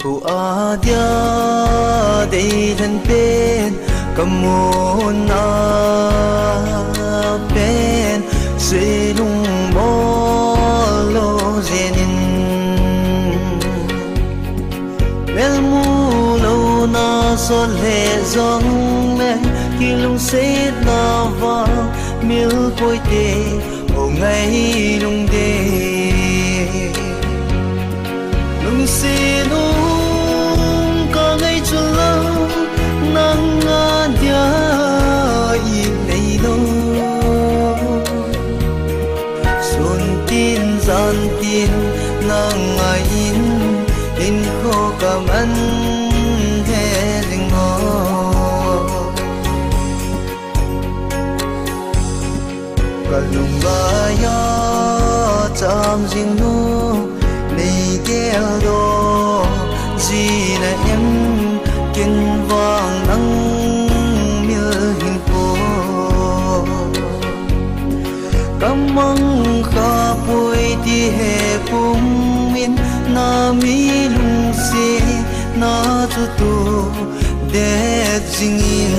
Khu a dia đây thân bên cầm môn na bên sẽ lung mô lô zenin mel mu lâu na son lệ dòng men khi Lungset na vang mil côi tê ô ngày lung đê Lungset có ngày cho lâu nắng ngàn dia in này lâu xuân tin gian tin nắng ngày in khô cảm ơn thế tình ngô cả lùng ba ya chạm riêng nu này kéo đồ gì là em kiên vang nắng miêu hình phố cảm ơn khá bụi đi hè cùng min na mi Lungset na tu tu đẹp dinh in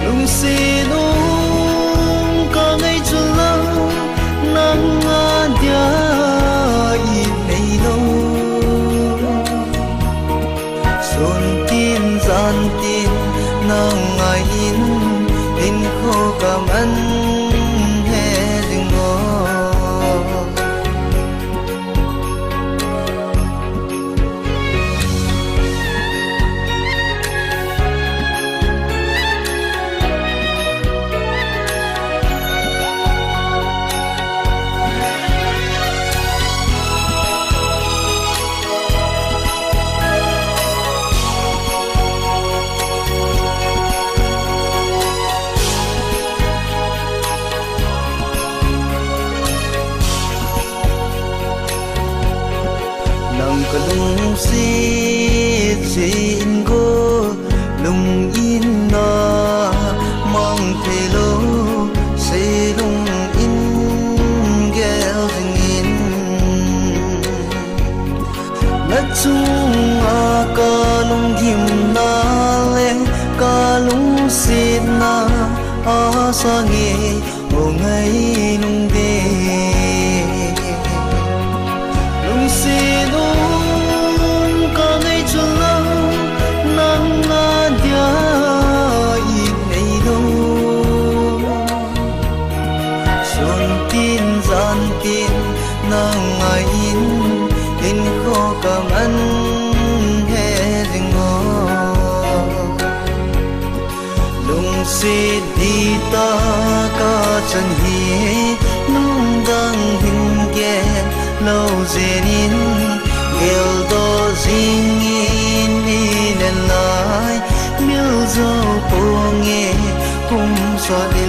Lungset có ngày cho lâu nắng ngàn dia in này lâu xuân tin gian tin nắng ngày in khô cảm ơn hè rừng ngô Lungset xin go lung in na mang thei lo se lung in gel in na chung a ka lung him na le ka Lungset na a sa nge o ngai lung de Lungset có ngày cho lâu nắng ngàn dia in này lâu xuân tin gian tin nắng ngày in khô cảm ơn hè rừng ngô Lungset đi ta ca chân hi nung đang hình kê lâu zenin gel do zing in in lai miêu dâu po nghe cùng so đến